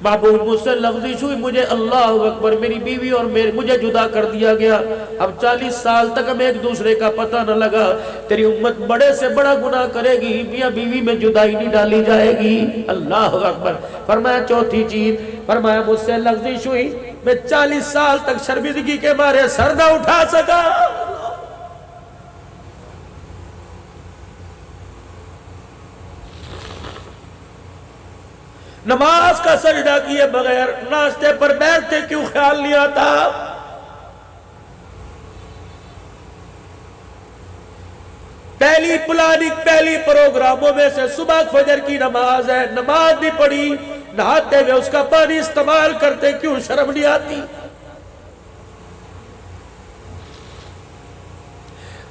محبوب مجھ سے لغزش ہوئی، مجھے اللہ اکبر میری بیوی اور مجھے جدا کر دیا گیا، اب 40 سال تک ہمیں ایک دوسرے کا پتہ نہ لگا، تیری امت بڑے سے بڑا گناہ کرے گی، میاں بیوی میں جدائی نہیں ڈالی جائے گی۔ اللہ اکبر۔ فرمایا چوتھی چیز، فرمایا مجھ سے لغزش ہوئی، میں 40 سال تک شرمندگی کے مارے سر نہ اٹھا سکا۔ نماز کا سجدہ کیے بغیر ناشتے پر بیٹھتے کیوں خیال نہیں آتا؟ پہلی پلاننگ، پہلی پروگراموں میں سے صبح فجر کی نماز ہے، نماز نہیں پڑھی، نہاتے ہوئے اس کا پانی استعمال کرتے کیوں شرم نہیں آتی؟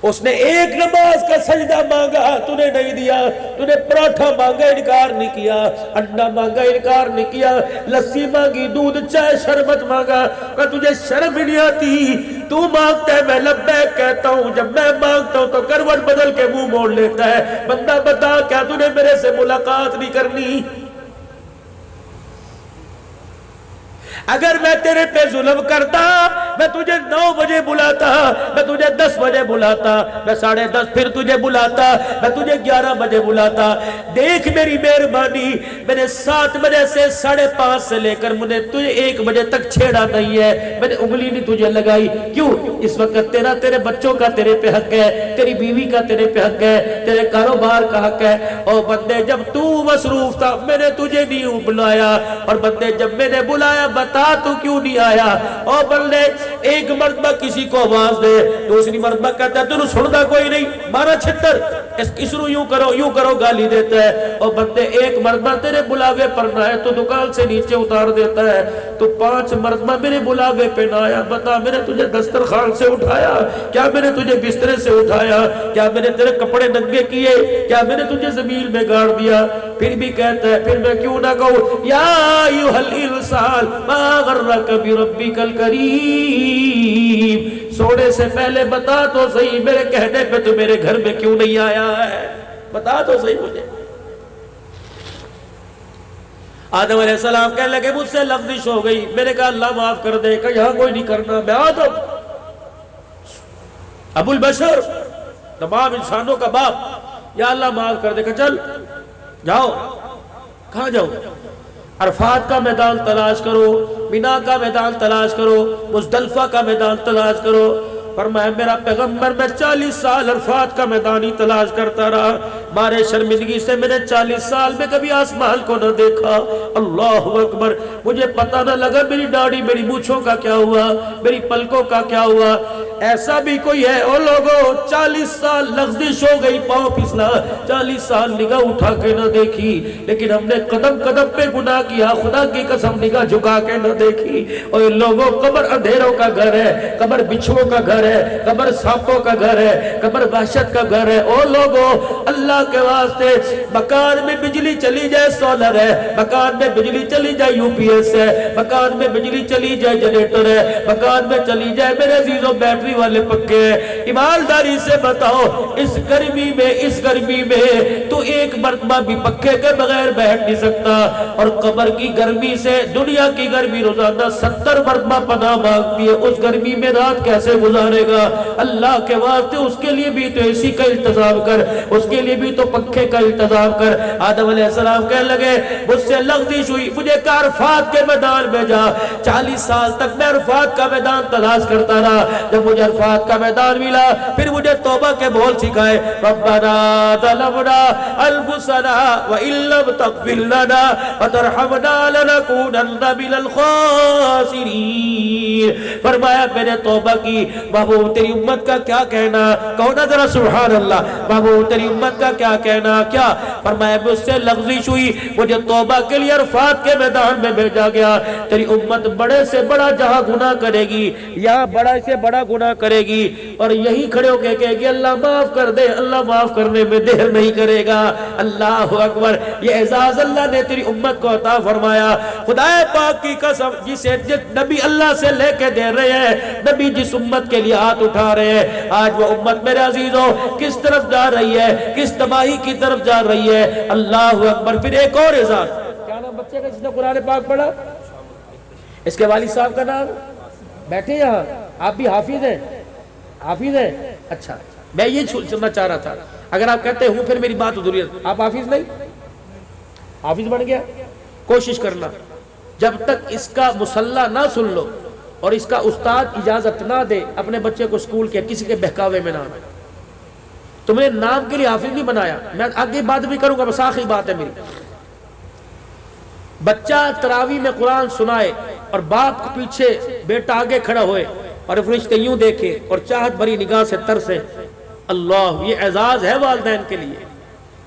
اس نے ایک نماز کا سجدہ مانگا، تو نے نہیں دیا، تو نے پراٹھا مانگا انکار نہیں کیا، انڈا مانگا انکار نہیں کیا، لسی مانگی، دودھ چائے شربت مانگا، کہ تجھے شرم نہیں آتی؟ تو مانگتا ہے میں لبیک کہتا ہوں، جب میں مانگتا ہوں تو کروٹ بدل کے منہ موڑ لیتا ہے۔ بندہ بتا کیا تو نے میرے سے ملاقات نہیں کرنی؟ اگر میں تیرے پہ ظلم کرتا میں تجھے 9 بجے بلاتا، میں تجھے 10 بجے بلاتا، میں 10:30 پھر تجھے بلاتا، میں تجھے 11 بجے بلاتا۔ دیکھ میری مہربانی، میں نے 7 بجے سے 5:30 سے لے کر مجھے تجھے 1 بجے تک چھیڑا نہیں ہے، میں نے انگلی نہیں تجھے لگائی۔ کیوں؟ اس وقت تیرے بچوں کا تیرے پہ حق ہے، تیری بیوی کا تیرے پہ حق ہے، تیرے کاروبار کا حق ہے۔ اور بندے جب تو مصروف تھا میں نے تجھے نہیں بلایا، اور بندے جب میں نے بلایا بتا تو کیوں نہیں آیا؟ اور بندے ایک مرتبہ کسی کو آواز دے، دوسری مرتبہ کہتا ہے تو سنتا کوئی نہیں، مارا چھتر، اس رو یوں کرو گالی دیتا ہے۔ اور بندے ایک مرتبہ تیرے بلاوے پر نہ آئے تو دکان سے نیچے اتار دیتا ہے، تو 5 مرتبہ میرے بلاوے پہ نہ آیا، بتا میں نے تجھے دسترخوان سے اٹھایا کیا؟ میں نے تجھے بسترے سے اٹھایا کیا؟ میں نے تیرے کپڑے ننگے کیے کیا؟ میں نے تجھے زمین میں گاڑ دیا؟ پھر بھی کہتا ہے پھر میں کیوں نہ کہوں یا ایھا الانسان ما غرک بربک الکریم، سونے سے پہلے بتا تو صحیح میرے کہنے پہ تو میرے گھر میں کیوں نہیں آیا ہے؟ بتا تو صحیح مجھے۔ آدم علیہ السلام کہنے لگے مجھ سے لغزش ہو گئی، میں نے کہا اللہ معاف کر دے، کہ یہاں کوئی نہیں کرنا، میں آدم ابو البشر تمام انسانوں کا باپ، یا اللہ معاف کر دے، کہ چل جاؤ۔ کہاں جاؤ؟ عرفات کا میدان تلاش کرو، مینا کا میدان تلاش کرو، مزدلفہ کا میدان تلاش کرو۔ فرمایا میرا پیغمبر میں 40 سال عرفات کا میدان ہی تلاش کرتا رہا، مارے شرمندگی سے میں نے 40 سال میں کبھی آسمان کو نہ دیکھا۔ اللہ اکبر، مجھے پتہ نہ لگا میری داڑھی میری مونچھوں کا کیا ہوا، میری پلکوں کا کیا ہوا۔ ایسا بھی کوئی ہے او لوگوں 40 سال لغزش ہو گئی، پاؤں پھسلا، 40 سال نگاہ اٹھا کے نہ دیکھی، لیکن ہم نے قدم قدم پہ گناہ کیا، خدا کی قسم نگاہ جھکا کے نہ دیکھی۔ اور لوگوں قبر اندھیروں کا گھر ہے، قبر بچھوؤں کا گھر ہے، قبر سانپوں کا گھر ہے، قبر وحشت کا گھر ہے۔ او لوگوں اللہ کے واسطے مکان میں بجلی چلی جائے سولر ہے، مکان میں بجلی چلی جائے یو پی ایس ہے، مکان میں بجلی چلی جائے جنریٹر ہے، مکان میں چلی جائے میرے عزیزوں بیٹری والے پکے ہیں۔ ایمانداری سے بتاؤ اس گرمی میں تو ایک مرتبہ بھی پکے کے بغیر بیٹھ نہیں سکتا، اور قبر کی گرمی سے دنیا کی گرمی روزانہ 70 مرتبہ پناہ مانگتی ہے، اس گرمی میں رات کیسے گزارے گا؟ اللہ کے واسطے اس کے لیے بھی تو اسی کا انتظام کر، اس کے لیے بھی تو پکے کا انتظام کر۔ آدم علیہ السلام کہنے لگے مجھ سے لغزش ہوئی، مجھے عرفات کے میدان میں جا۔ 40 سال تک میں عرفات کا میدان تلاش کرتا رہا، جب مجھے عرفات کا میدان ملا پھر مجھے توبہ کے بول سکھائے، ربنا ظلمنا انفسنا وان لم تغفر لنا وترحمنا لنكونن من الخاسرین۔ فرمایا میں نے توبہ کی، محبوب تیری امت کا کیا کہنا؟ کہو نا ذرا سبحان اللہ، محبوب تیری امت کا کیا کہنا؟ کیا فرمایا مجھ سے لغزش ہوئی، مجھے توبہ کے لیے عرفات کے میدان میں بھیجا گیا، تیری امت بڑے سے بڑا جہاں گناہ کرے گی یہاں بڑا سے بڑا گناہ کرے گی اور یہی کھڑے ہو کے کہے گی اللہ معاف کر دے, اللہ معاف کرنے میں دیر نہیں کرے گا. اللہ اکبر, یہ اعزاز اللہ نے تیری امت کو عطا فرمایا. خدا پاک کی قسم, جس نبی اللہ سے لے کے دے رہے ہیں, نبی جس امت کے لیے ہاتھ اٹھا رہے ہیں, آج وہ امت میرے عزیزوں کس طرف جا رہی ہے, کس تباہی کی طرف جا رہی ہے. اللہ اکبر. پھر ایک اور اعزاز, کیا نام بچے کا جس نے قرآن پاک پڑھا؟ اس کے والد صاحب کا نام؟ بیٹھے یہاں, آپ بھی حافظ ہیں؟ حافظ ہیں, اچھا. میں یہ سننا چاہ رہا تھا, اگر آپ کہتے ہوں پھر میری بات ادھوری ہے. آپ حافظ نہیں؟ حافظ بن گیا. کوشش کرنا جب تک اس کا مصلح نہ سن لو اور اس کا استاد اجازت نہ دے اپنے بچے کو اسکول کے کسی کے بہکاوے میں نہ آنا. تم نے نام کے لیے حافظ نہیں بنایا, میں آگے بات بھی کروں گا, بس آخری بات ہے میری. بچہ تراویح میں قرآن سنائے اور باپ کے پیچھے بیٹا آگے کھڑا ہوئے اور فرشتے یوں دیکھے اور چاہت بھری نگاہ سے ترسے, اللہ, یہ اعزاز ہے والدین کے لیے.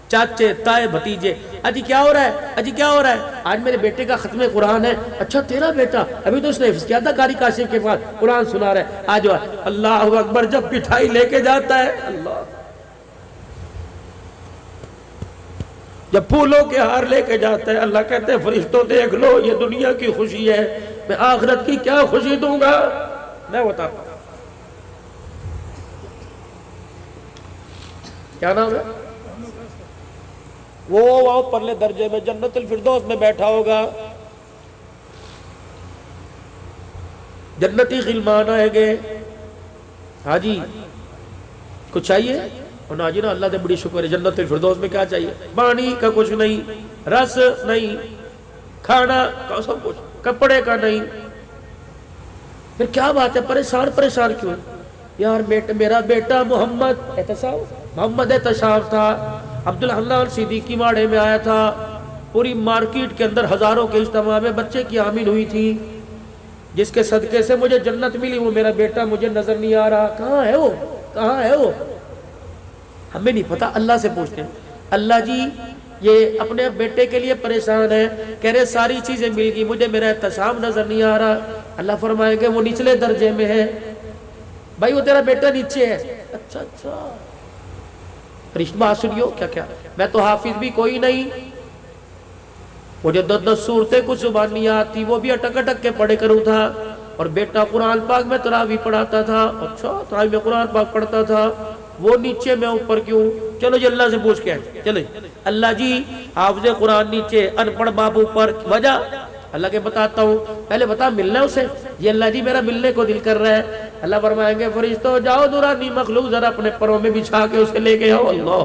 چاچے تائے بھتیجے, اجی کیا ہو رہا ہے, اجی کیا ہو رہا ہے, آج میرے بیٹے کا ختم قرآن ہے. اچھا تیرا بیٹا, ابھی تو اس نے حفظ کیا تھا قاری کاشف کے پاس, قرآن سنا رہا ہے, آج اللہ اکبر. جب مٹھائی لے کے جاتا ہے, اللہ, جب پھولوں کے ہار لے کے جاتا ہے, اللہ کہتے ہیں فرشتوں دیکھ لو, یہ دنیا کی خوشی ہے, میں آخرت کی کیا خوشی دوں گا. میں بتاتا ہوں کیا نام ہے وہ پرلے درجے میں جنت الفردوس میں بیٹھا ہوگا. جنتی غلمان آئے گے, حاجی کچھ چاہیے؟ اور ناجی نا اللہ دے بڑی شکر ہے, جنت الفردوس میں کیا چاہیے؟ پانی کا کچھ نہیں, رس نہیں, کھانا کا سب کچھ, کپڑے کا نہیں. پھر کیا بات ہے, پریشان کیوں یار؟ میرا بیٹا محمد احتساب تھا, عبدالحنان صدیقی ماڑے میں آیا تھا, پوری مارکیٹ کے اندر ہزاروں کے اجتماع میں بچے کی آمین ہوئی تھی, جس کے صدقے سے مجھے جنت ملی, وہ میرا بیٹا مجھے نظر نہیں آ رہا, کہاں ہے وہ, کہاں ہے وہ؟ ہمیں نہیں پتا, اللہ سے پوچھتے ہیں. اللہ جی یہ اپنے بیٹے کے لیے پریشان ہے, کہہ رہے ساری چیزیں مل گئی, مجھے میرا احتساب نظر نہیں آ رہا. اللہ فرمائے گے وہ نچلے درجے میں ہے, بھائی وہ تیرا بیٹا نیچے ہے. اچھا اچھا, فرشتہ بات سنیو, کیا میں تو حافظ بھی کوئی نہیں, مجھے 10 صورتیں کچھ زبان نہیں آتی, وہ بھی اٹک کے پڑھے کروں تھا, اور بیٹا قرآن پاک میں تراویح پڑھاتا تھا. اچھا تراویح میں قرآن پاک پڑھتا تھا, وہ نیچے میں اوپر کیوں؟ چلو جی اللہ سے پوچھ کے آئے. چلے اللہ جی حافظ قرآن نیچے, ان پڑھ باپ اوپر, وجہ اللہ کے بتاتا ہوں, پہلے بتا ملنا ہے اسے. یہ اللہ جی میرا ملنے کو دل کر رہا ہے. اللہ فرمائیں گے فرشتوں جاؤ دورانی مخلوق ذرا اپنے پروں میں بچھا کے اسے لے کے آؤ. اللہ,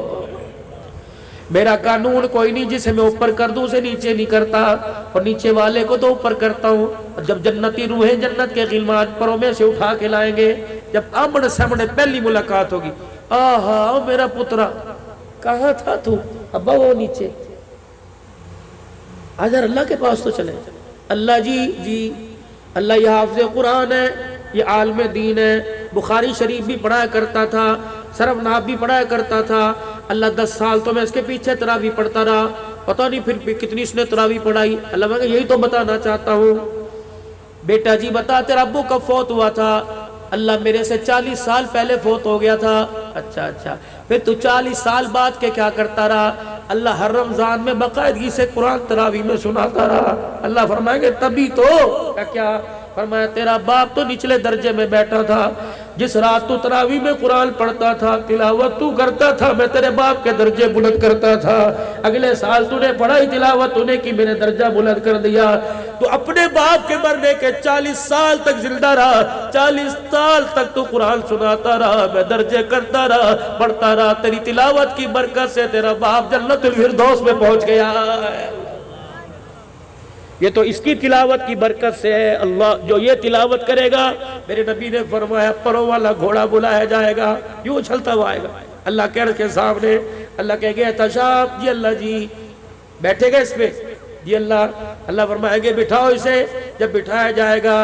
میرا قانون کوئی نہیں, جسے میں اوپر کر دوں اسے نیچے نہیں کرتا, اور نیچے والے کو تو اوپر کرتا ہوں. جب جنتی روحیں جنت کے غلمان پروں میں سے اٹھا کے لائیں گے, جب آمنے سامنے پہلی ملاقات ہوگی, آہا میرا پترا کہاں تھا تو, ابا وہ نیچے, آجر اللہ کے پاس تو چلے. اللہ جی اللہ یہ حافظ قرآن ہے, یہ عالم دین ہے, بخاری شریف بھی پڑھایا کرتا تھا, صرف ناب بھی پڑھایا کرتا تھا. اللہ 10 سال تو میں اس کے پیچھے تراویح پڑھتا رہا, پتہ نہیں پھر کتنی اس نے تراویح پڑھائی. اللہ میں یہی تو بتانا چاہتا ہوں. بیٹا جی بتا تیرا ابو کب فوت ہوا تھا؟ اللہ میرے سے 40 سال پہلے فوت ہو گیا تھا. اچھا پھر تو 40 سال بعد کے کیا کرتا رہا؟ اللہ ہر رمضان میں باقاعدگی سے قرآن تراویح میں سناتا رہا. اللہ فرمائیں گے تبھی تو کیا فرمایا تیرا باپ تو نچلے درجے میں بیٹھا تھا, جس رات تو تراویح میں قرآن پڑھتا تھا, تلاوت تو کرتا تھا, میں تیرے باپ کے درجے بلند کرتا تھا. اگلے سال تو نے پڑھائی تلاوت, تو نے کی میرے درجہ بلند کر دیا. تو اپنے باپ کے مرنے کے 40 سال تک زندہ رہا, 40 سال تک تو قرآن سناتا رہا, میں درجے کرتا رہا, پڑھتا رہا. تیری تلاوت کی برکت سے تیرا باپ جنت الفردوس میں پہنچ گیا. یہ تو اس کی تلاوت کی برکت سے ہے. اللہ جو یہ تلاوت کرے گا, میرے نبی نے فرمایا پروں والا گھوڑا بلایا جائے گا, یوں چلتا ہوا آئے گا اللہ کے عرش کے سامنے. اللہ کہے گے احتساب جی, اللہ جی بیٹھے گا اس پہ جی, اللہ فرمائیں گے بٹھاؤ اسے. جب بٹھایا جائے گا,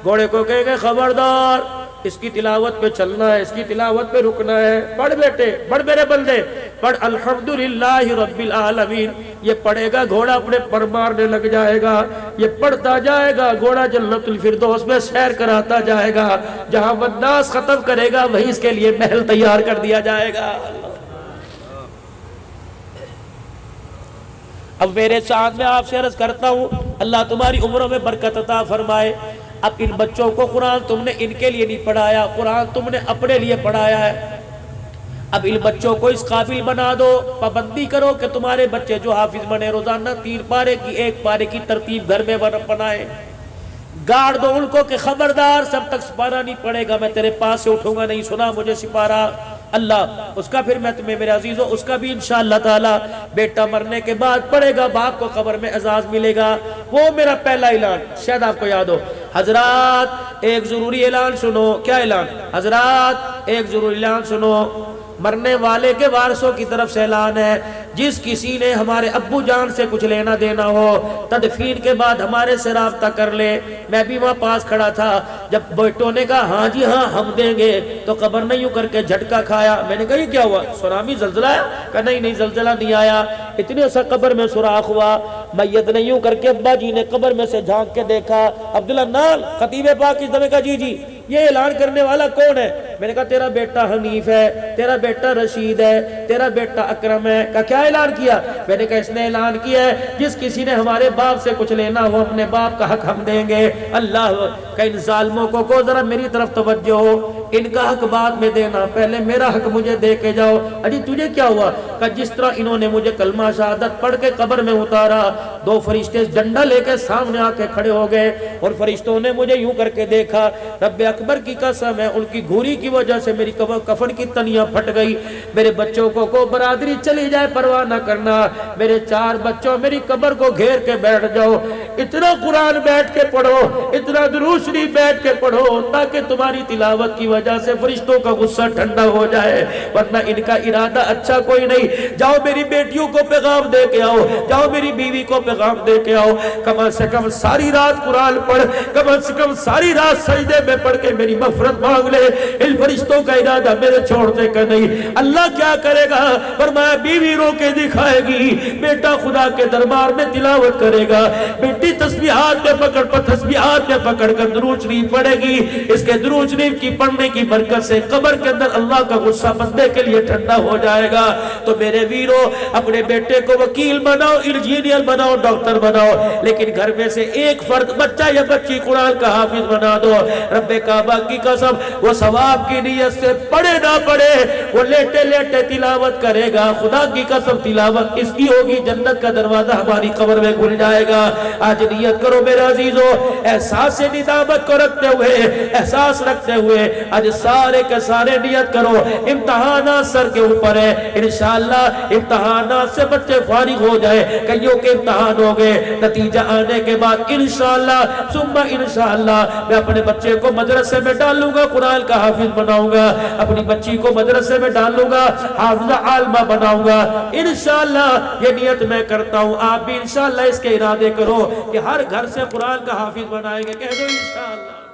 گھوڑے کو کہیں گے خبردار اس کی تلاوت پہ چلنا ہے، اس کی تلاوت پہ رکنا ہے۔ پڑھ بیٹے، پڑھ میرے بندے، پڑھ الحمدللہ رب العالمین۔ یہ پڑھے گا گھوڑا اپنے پر مارنے لگ جائے گا، یہ پڑھتا جائے گا گھوڑا جنت الفردوس میں سیر کراتا جائے گا، جہاں والناس ختم کرے گا وہیں اس کے لیے محل تیار کر دیا جائے گا۔ اب میرے ساتھ میں آپ سے عرض کرتا ہوں، اللہ تمہاری عمروں میں برکت عطا فرمائے۔ اب ان بچوں کو قرآن تم نے ان کے لیے نہیں پڑھایا، قرآن تم نے اپنے لیے پڑھایا ہے۔ اب ان بچوں کو اس قابل بنا دو، پابندی کرو کہ تمہارے بچے جو حافظ بنے، روزانہ 3 پارے کی 1 پارے کی ترتیب گھر میں بنائے۔ گاڑ دو ان کو کہ خبردار جب تک سپارہ نہیں پڑے گا میں تیرے پاس سے اٹھوں گا نہیں، سنا مجھے سپارہ۔ اللہ اس کا پھر میں تمہیں میرے عزیزوں اس کا بھی انشاءاللہ تعالی بیٹا مرنے کے بعد پڑے گا، باپ کو قبر میں اعزاز ملے گا۔ وہ میرا پہلا اعلان شاید آپ کو یاد ہو۔ حضرات ایک ضروری اعلان سنو۔ کیا اعلان؟ حضرات ایک ضروری اعلان سنو، مرنے والے کے وارثوں کی طرف سے اعلان ہے، جس کسی نے ہمارے ابو جان سے کچھ لینا دینا ہو تدفین کے بعد ہمارے سے رابطہ کر لے۔ میں بھی وہاں پاس کھڑا تھا، جب بیٹوں نے کہا ہاں جی ہاں ہم دیں گے تو قبر نہیں یوں کر کے جھٹکا کھایا۔ میں نے کہا یہ کیا ہوا؟ سونامی زلزلہ ہے؟ کہا نہیں زلزلہ نہیں آیا، اتنے سا قبر میں سوراخ ہوا، میت نے یوں کر کے ابا جی نے قبر میں سے جھانک کے دیکھا۔ عبداللہ نال خطیب پاک اس دفعہ کہا جی یہ اعلان کرنے والا کون ہے؟ میں نے کہا تیرا بیٹا حنیف ہے، تیرا بیٹا رشید ہے، تیرا بیٹا اکرم ہے۔ کہا کیا اعلان کیا؟ میں نے کہا اس نے اعلان کیا ہے جس کسی نے ہمارے باپ سے کچھ لینا ہو اپنے باپ کا حق ہم دیں گے۔ اللہ کہ ان ظالموں کو ذرا میری طرف توجہ ہو، ان کا حق بعد میں دینا، پہلے میرا حق مجھے دے کے جاؤ۔ اجی تجھے کیا ہوا؟ کہ جس طرح انہوں نے مجھے کلمہ شہادت پڑھ کے قبر میں اتارا، 2 فرشتے ڈنڈا لے کے سامنے آ کے کھڑے ہو گئے اور فرشتوں نے مجھے یوں کر کے دیکھا، رب اکبر کی قسم ہے ان کی گھوری کی وجہ سے میری کفن کی تنیاں پھٹ گئی۔ میرے بچوں کو برادری چلی جائے پرواہ نہ کرنا، میرے 4 بچوں میری قبر کو گھیر کے بیٹھ جاؤ، اتنا قرآن بیٹھ کے پڑھو، اتنا درود شریف بیٹھ کے پڑھو تاکہ تمہاری تلاوت کی وجہ سے فرشتوں کا غصہ ٹھنڈا ہو جائے، ورنہ ان کا ارادہ اچھا کوئی نہیں۔ جاؤ میری بیٹیوں کو پیغام دے کے آؤ، جاؤ میری بیوی کو پیغام دے کے آؤ، کم سے کم ساری رات قرآن پڑھ، کم سے کم ساری رات سجدے میں پڑھ کے میری مغفرت مانگ لے۔ ان فرشتوں کا ارادہ میرے چھوڑنے کا نہیں۔ اللہ کیا کرے گا؟ فرمایا بیوی رو کے دکھائے گی، بیٹا خدا کے دربار میں تلاوت کرے گا، بیٹی تسبیحات میں پکڑ کر درود شریف پڑھے گی۔ اس کے درود شریف کی پڑھنے کی برکت سے قبر کے اندر اللہ کا غصہ بندے کے لیے ٹھنڈا ہو جائے گا۔ تو میرے ویرو اپنے بیٹے کو وکیل بناؤ، انجینئر بناؤ، ڈاکٹر بناؤ، لیکن گھر میں سے ایک فرد بچہ یا بچی قرآن کا حافظ بنا دو۔ رب کعبہ کی قسم وہ ثواب کی نیت سے پڑھے نہ پڑھے، وہ لیٹے لیٹے تلاوت کرے گا، خدا کی قسم تلاوت اس کی ہوگی، جنت کا دروازہ ہماری قبر میں کھل جائے گا۔ آج نیت کرو میرے عزیزو، احساس ندامت کو رکھتے ہوئے، احساس رکھتے ہوئے آج سارے کے سارے نیت کرو، امتحانات سر کے اوپر ہے، انشاءاللہ امتحانات سے بچے فارغ ہو جائے، کئیوں کے امتحان ہو گئے، نتیجہ آنے کے بعد انشاءاللہ ثم انشاءاللہ میں اپنے بچے کو مدرسے میں ڈالوں گا، قرآن کا حافظ بناؤں گا، اپنی بچی کو مدرسے میں ڈالوں گا، حافظہ عالمہ بناؤں گا، انشاءاللہ یہ نیت میں کرتا ہوں۔ آپ بھی انشاءاللہ اس کے ارادے کرو کہ ہر گھر سے قرآن کا حافظ بنائیں گے، کہہ دو انشاءاللہ۔